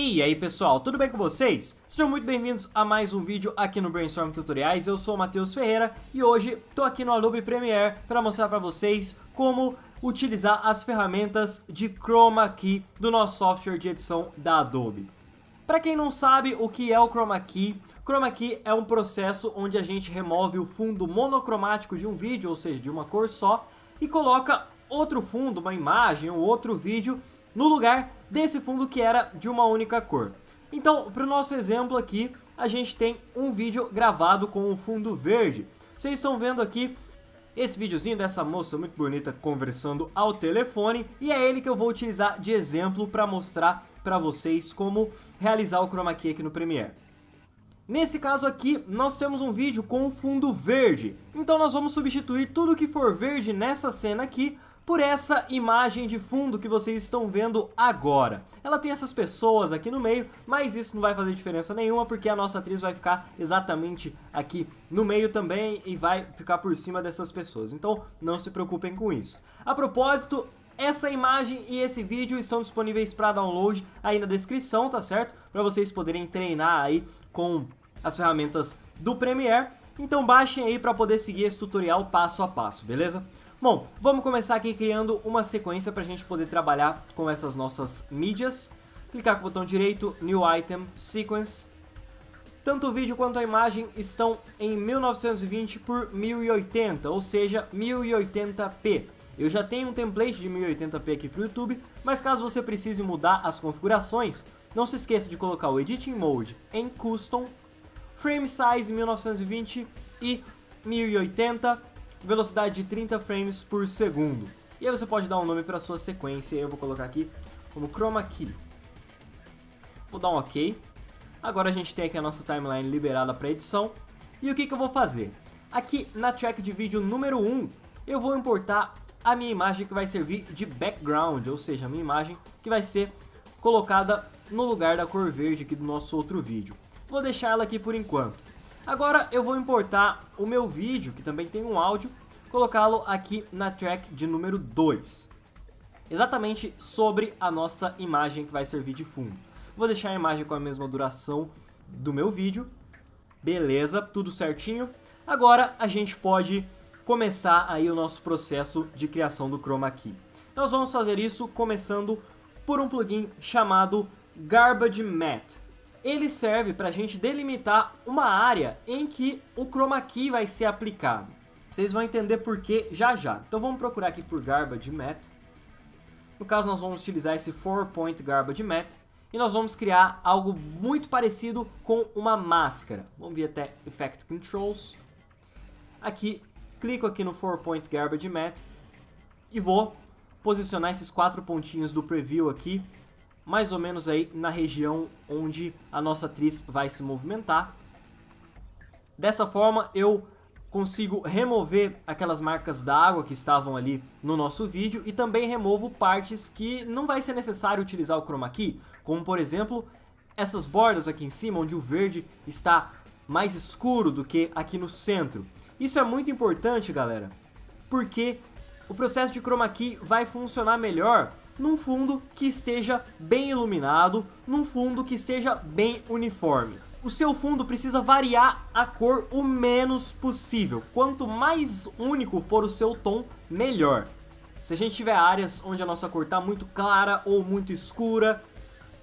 E aí pessoal, tudo bem com vocês? Sejam muito bem-vindos a mais um vídeo aqui no Brainstorm Tutoriais. Eu sou o Matheus Ferreira e hoje estou aqui no Adobe Premiere para mostrar para vocês como utilizar as ferramentas de Chroma Key do nosso software de edição da Adobe. Para quem não sabe o que é o Chroma Key é um processo onde a gente remove o fundo monocromático de um vídeo, ou seja, de uma cor só, e coloca outro fundo, uma imagem ou outro vídeo no lugar desse fundo que era de uma única cor. Então, para o nosso exemplo aqui, a gente tem um vídeo gravado com um fundo verde. Vocês estão vendo aqui esse videozinho dessa moça muito bonita conversando ao telefone, e é ele que eu vou utilizar de exemplo para mostrar para vocês como realizar o Chroma Key aqui no Premiere. Nesse caso aqui, nós temos um vídeo com um fundo verde, então nós vamos substituir tudo que for verde nessa cena aqui por essa imagem de fundo que vocês estão vendo agora. Ela tem essas pessoas aqui no meio, mas isso não vai fazer diferença nenhuma, porque a nossa atriz vai ficar exatamente aqui no meio também e vai ficar por cima dessas pessoas. Então não se preocupem com isso. A propósito, essa imagem e esse vídeo estão disponíveis para download aí na descrição, tá certo? Para vocês poderem treinar aí com as ferramentas do Premiere. Então baixem aí para poder seguir esse tutorial passo a passo, beleza? Bom, vamos começar aqui criando uma sequência para a gente poder trabalhar com essas nossas mídias. Clicar com o botão direito, New Item, Sequence. Tanto o vídeo quanto a imagem estão em 1920 por 1080, ou seja, 1080p. Eu já tenho um template de 1080p aqui para o YouTube, mas caso você precise mudar as configurações, não se esqueça de colocar o Editing Mode em Custom, Frame Size 1920 e 1080, velocidade de 30 frames por segundo. E aí você pode dar um nome para sua sequência, eu vou colocar aqui como Chroma Key. Vou dar um OK. Agora a gente tem aqui a nossa timeline liberada para edição. E o que eu vou fazer? Aqui na track de vídeo número 1, eu vou importar a minha imagem que vai servir de background, ou seja, a minha imagem que vai ser colocada no lugar da cor verde aqui do nosso outro vídeo. Vou deixar ela aqui por enquanto. Agora eu vou importar o meu vídeo, que também tem um áudio, colocá-lo aqui na track de número 2. Exatamente sobre a nossa imagem que vai servir de fundo. Vou deixar a imagem com a mesma duração do meu vídeo. Beleza, tudo certinho. Agora a gente pode começar aí o nosso processo de criação do Chroma Key. Nós vamos fazer isso começando por um plugin chamado Garbage Matte. Ele serve para a gente delimitar uma área em que o Chroma Key vai ser aplicado. Vocês vão entender por que já já. Então vamos procurar aqui por Garbage Matte. No caso nós vamos utilizar esse 4-Point Garbage Matte e nós vamos criar algo muito parecido com uma máscara. Vamos vir até Effect Controls. Aqui, clico aqui no 4-Point Garbage Matte e vou posicionar esses 4 pontinhos do preview aqui, mais ou menos aí na região onde a nossa atriz vai se movimentar. Dessa forma eu consigo remover aquelas marcas d'água que estavam ali no nosso vídeo e também removo partes que não vai ser necessário utilizar o Chroma Key, como por exemplo essas bordas aqui em cima onde o verde está mais escuro do que aqui no centro. Isso é muito importante, galera, porque o processo de Chroma Key vai funcionar melhor num fundo que esteja bem iluminado, num fundo que esteja bem uniforme. O seu fundo precisa variar a cor o menos possível. Quanto mais único for o seu tom, melhor. Se a gente tiver áreas onde a nossa cor está muito clara ou muito escura,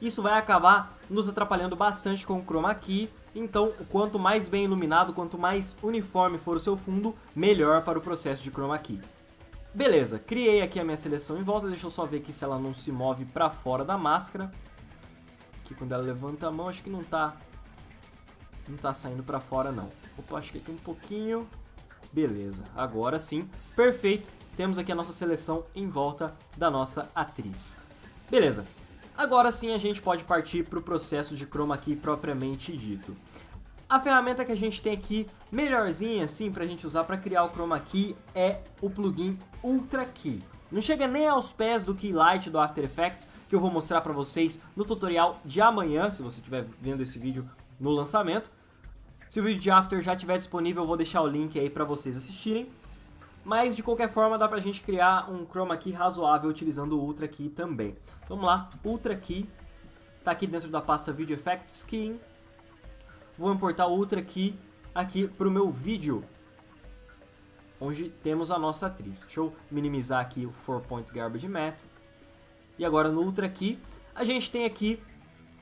isso vai acabar nos atrapalhando bastante com o Chroma Key. Então, quanto mais bem iluminado, quanto mais uniforme for o seu fundo, melhor para o processo de Chroma Key. Beleza, criei aqui a minha seleção em volta, deixa eu só ver aqui se ela não se move para fora da máscara. Aqui quando ela levanta a mão, acho que não tá saindo para fora não. Opa, acho que aqui um pouquinho. Beleza, agora sim, perfeito. Temos aqui a nossa seleção em volta da nossa atriz. Beleza, agora sim a gente pode partir para o processo de Chroma Key propriamente dito. A ferramenta que a gente tem aqui, melhorzinha assim pra gente usar para criar o Chroma Key, é o plugin Ultra Key. Não chega nem aos pés do Key Light do After Effects, que eu vou mostrar para vocês no tutorial de amanhã, se você estiver vendo esse vídeo no lançamento. Se o vídeo de After já estiver disponível, eu vou deixar o link aí para vocês assistirem. Mas de qualquer forma dá pra gente criar um Chroma Key razoável utilizando o Ultra Key também. Vamos lá, Ultra Key. está aqui dentro da pasta Video Effects Skin. Vou importar o Ultra Key aqui para o meu vídeo, onde temos a nossa atriz. Deixa eu minimizar aqui o 4-Point Garbage Matte. E agora no Ultra Key, a gente tem aqui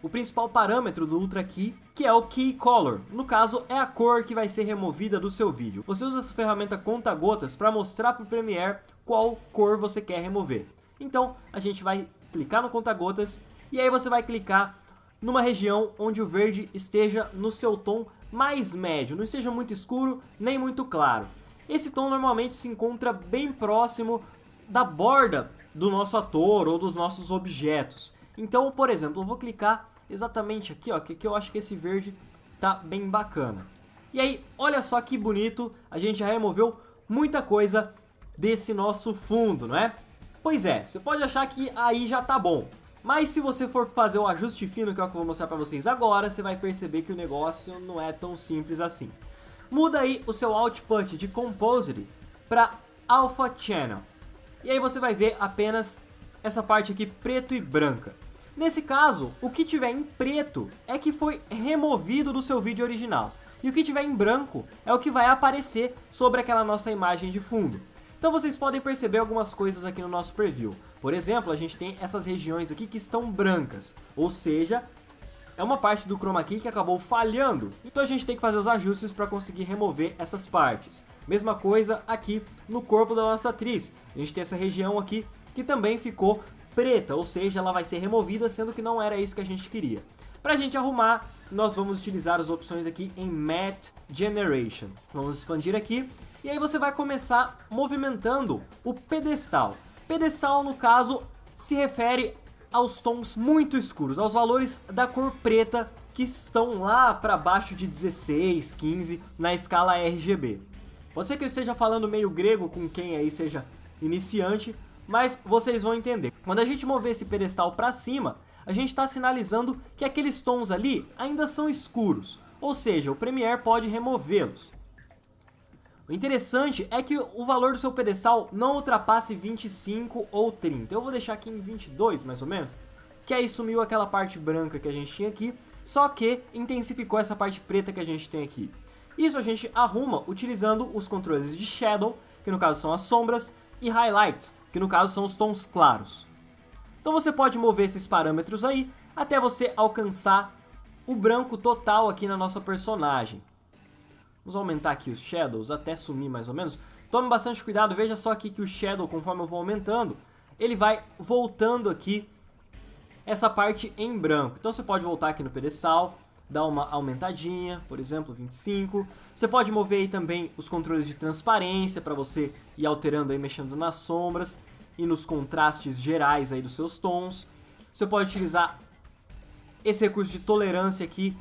o principal parâmetro do Ultra Key, que é o Key Color. No caso, é a cor que vai ser removida do seu vídeo. Você usa essa ferramenta conta-gotas para mostrar para o Premiere qual cor você quer remover. Então, a gente vai clicar no conta-gotas e aí você vai clicar numa região onde o verde esteja no seu tom mais médio, não esteja muito escuro nem muito claro. Esse tom normalmente se encontra bem próximo da borda do nosso ator ou dos nossos objetos. Então, por exemplo, eu vou clicar exatamente aqui, ó, que eu acho que esse verde tá bem bacana. E aí, olha só que bonito, a gente já removeu muita coisa desse nosso fundo, não é? Pois é, você pode achar que aí já tá bom. Mas se você for fazer o ajuste fino, que é o que eu vou mostrar pra vocês agora, você vai perceber que o negócio não é tão simples assim. Muda aí o seu output de Composite para Alpha Channel. E aí você vai ver apenas essa parte aqui preto e branca. Nesse caso, o que tiver em preto é que foi removido do seu vídeo original. E o que tiver em branco é o que vai aparecer sobre aquela nossa imagem de fundo. Então vocês podem perceber algumas coisas aqui no nosso preview. Por exemplo, a gente tem essas regiões aqui que estão brancas, ou seja, é uma parte do chroma key que acabou falhando. Então a gente tem que fazer os ajustes para conseguir remover essas partes. Mesma coisa aqui no corpo da nossa atriz. A gente tem essa região aqui que também ficou preta, ou seja, ela vai ser removida, sendo que não era isso que a gente queria. Para a gente arrumar, nós vamos utilizar as opções aqui em Matte Generation. Vamos expandir aqui. E aí você vai começar movimentando o pedestal. Pedestal, no caso, se refere aos tons muito escuros, aos valores da cor preta que estão lá para baixo de 16, 15 na escala RGB. Pode ser que eu esteja falando meio grego com quem aí seja iniciante, mas vocês vão entender. Quando a gente mover esse pedestal para cima, a gente está sinalizando que aqueles tons ali ainda são escuros, ou seja, o Premiere pode removê-los. O interessante é que o valor do seu pedestal não ultrapasse 25 ou 30. Eu vou deixar aqui em 22 mais ou menos, que aí sumiu aquela parte branca que a gente tinha aqui, só que intensificou essa parte preta que a gente tem aqui. Isso a gente arruma utilizando os controles de Shadow, que no caso são as sombras, e Highlight, que no caso são os tons claros. Então você pode mover esses parâmetros aí até você alcançar o branco total aqui na nossa personagem. Vamos aumentar aqui os Shadows até sumir mais ou menos. Tome bastante cuidado, veja só aqui que o Shadow, conforme eu vou aumentando, ele vai voltando aqui essa parte em branco. Então você pode voltar aqui no pedestal, dar uma aumentadinha, por exemplo, 25. Você pode mover aí também os controles de transparência para você ir alterando aí, mexendo nas sombras e nos contrastes gerais aí dos seus tons. Você pode utilizar esse recurso de tolerância aqui.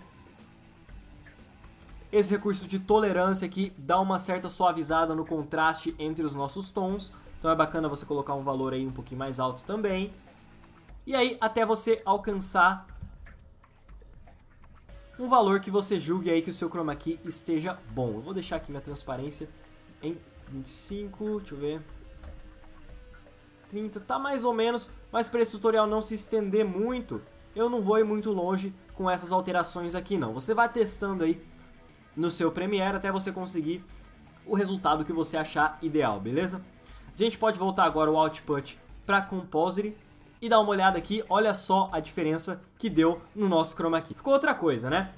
Esse recurso de tolerância aqui dá uma certa suavizada no contraste entre os nossos tons. Então é bacana você colocar um valor aí um pouquinho mais alto também. E aí até você alcançar um valor que você julgue aí que o seu chroma key esteja bom. Eu vou deixar aqui minha transparência em 25, deixa eu ver, 30, tá mais ou menos, mas para esse tutorial não se estender muito, eu não vou ir muito longe com essas alterações aqui não. Você vai testando aí no seu Premiere até você conseguir o resultado que você achar ideal, beleza? A gente pode voltar agora o Output para Composite e dar uma olhada aqui, olha só a diferença que deu no nosso chroma key. Ficou outra coisa, né?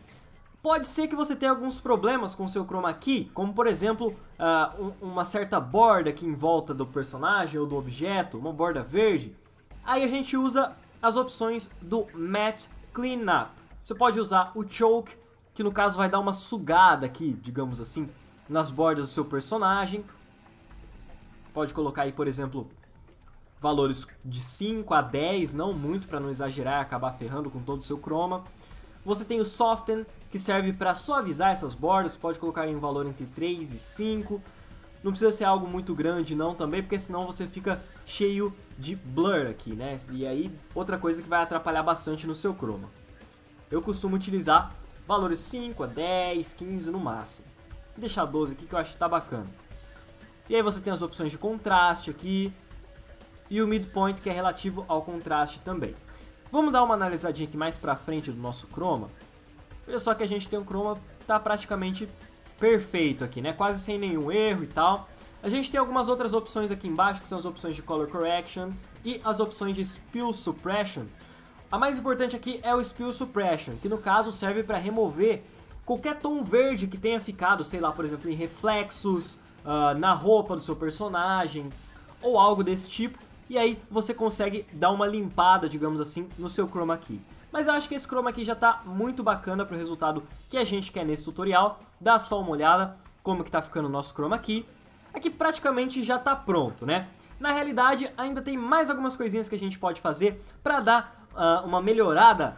Pode ser que você tenha alguns problemas com o seu chroma key, como por exemplo, uma certa borda aqui em volta do personagem ou do objeto, uma borda verde. Aí a gente usa as opções do Matte Cleanup. Você pode usar o Choke, que no caso vai dar uma sugada aqui, digamos assim, nas bordas do seu personagem. Pode colocar aí, por exemplo, valores de 5 a 10, não muito para não exagerar e acabar ferrando com todo o seu chroma. Você tem o Soften, que serve para suavizar essas bordas, pode colocar aí um valor entre 3 e 5. Não precisa ser algo muito grande não também, porque senão você fica cheio de blur aqui, né? E aí, outra coisa que vai atrapalhar bastante no seu chroma. Eu costumo utilizar valores 5 a 10, 15 no máximo. Vou deixar 12 aqui que eu acho que tá bacana. E aí você tem as opções de contraste aqui, e o midpoint, que é relativo ao contraste também. Vamos dar uma analisadinha aqui mais pra frente do nosso chroma. Olha só que a gente tem um chroma que tá praticamente perfeito aqui, né? Quase sem nenhum erro e tal. A gente tem algumas outras opções aqui embaixo, que são as opções de Color Correction e as opções de Spill Suppression. A mais importante aqui é o Spill Suppression, que no caso serve para remover qualquer tom verde que tenha ficado, sei lá, por exemplo, em reflexos, na roupa do seu personagem, ou algo desse tipo. E aí você consegue dar uma limpada, digamos assim, no seu chroma key. Mas eu acho que esse chroma key já está muito bacana para o resultado que a gente quer nesse tutorial. Dá só uma olhada como que tá ficando o nosso chroma key. Aqui praticamente já está pronto, né? Na realidade, ainda tem mais algumas coisinhas que a gente pode fazer para dar uma melhorada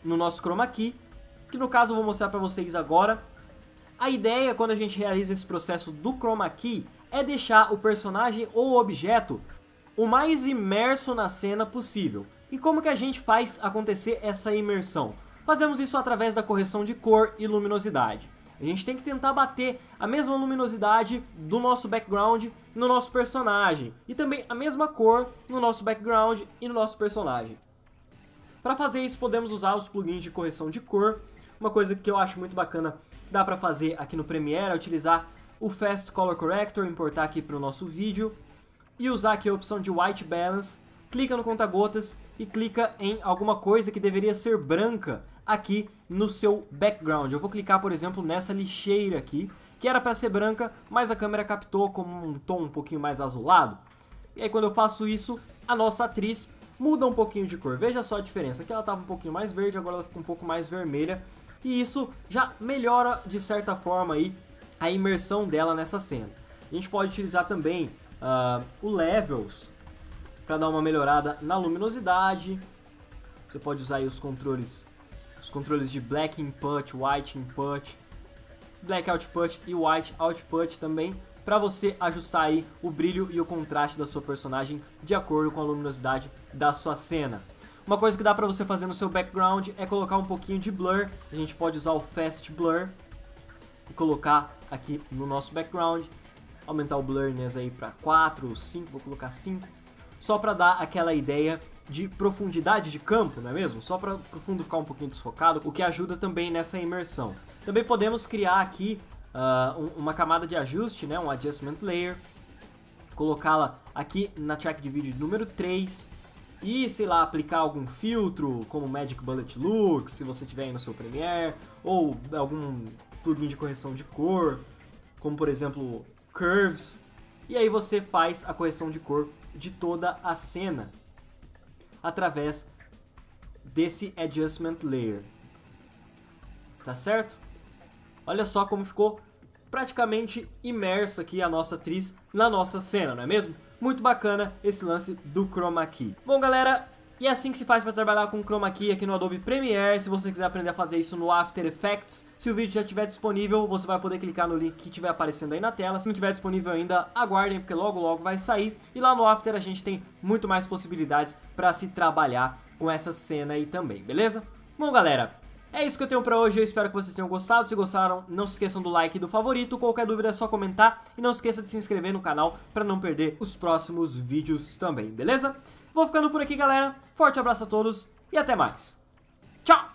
no nosso chroma key, que no caso eu vou mostrar para vocês agora. A ideia quando a gente realiza esse processo do chroma key é deixar o personagem ou objeto o mais imerso na cena possível. E como que a gente faz acontecer essa imersão? Fazemos isso através da correção de cor e luminosidade. A gente tem que tentar bater a mesma luminosidade do nosso background no nosso personagem. E também a mesma cor no nosso background e no nosso personagem. Para fazer isso, podemos usar os plugins de correção de cor. Uma coisa que eu acho muito bacana, dá para fazer aqui no Premiere, é utilizar o Fast Color Corrector, importar aqui para o nosso vídeo. E usar aqui a opção de White Balance. Clica no conta-gotas e clica em alguma coisa que deveria ser branca aqui no seu background. Eu vou clicar, por exemplo, nessa lixeira aqui, que era para ser branca, mas a câmera captou como um tom um pouquinho mais azulado. E aí quando eu faço isso, a nossa atriz muda um pouquinho de cor. Veja só a diferença, aqui ela estava um pouquinho mais verde, agora ela fica um pouco mais vermelha. E isso já melhora, de certa forma, aí, a imersão dela nessa cena. A gente pode utilizar também o Levels, para dar uma melhorada na luminosidade. Você pode usar aí os controles de Black Input, White Input, Black Output e White Output também, para você ajustar aí o brilho e o contraste da sua personagem de acordo com a luminosidade da sua cena. Uma coisa que dá para você fazer no seu background é colocar um pouquinho de blur. A gente pode usar o Fast Blur e colocar aqui no nosso background, aumentar o blurriness aí para 4 ou 5, vou colocar 5. Só para dar aquela ideia de profundidade de campo, não é mesmo? Só para o fundo ficar um pouquinho desfocado, o que ajuda também nessa imersão. Também podemos criar aqui uma camada de ajuste, né? Um Adjustment Layer, colocá-la aqui na track de vídeo número 3 e, sei lá, aplicar algum filtro, como Magic Bullet Looks, se você tiver aí no seu Premiere, ou algum plugin de correção de cor, como por exemplo Curves, e aí você faz a correção de cor de toda a cena através desse Adjustment Layer. Tá certo? Olha só como ficou praticamente imersa aqui a nossa atriz na nossa cena, não é mesmo? Muito bacana esse lance do Chroma Key. Bom, galera, e é assim que se faz para trabalhar com Chroma Key aqui no Adobe Premiere. Se você quiser aprender a fazer isso no After Effects, se o vídeo já estiver disponível, você vai poder clicar no link que estiver aparecendo aí na tela. Se não estiver disponível ainda, aguardem, porque logo logo vai sair. E lá no After a gente tem muito mais possibilidades para se trabalhar com essa cena aí também, beleza? Bom, galera, é isso que eu tenho pra hoje, eu espero que vocês tenham gostado. Se gostaram, não se esqueçam do like e do favorito. Qualquer dúvida é só comentar. E não se esqueça de se inscrever no canal para não perder os próximos vídeos também, beleza? Vou ficando por aqui, galera. Forte abraço a todos e até mais. Tchau!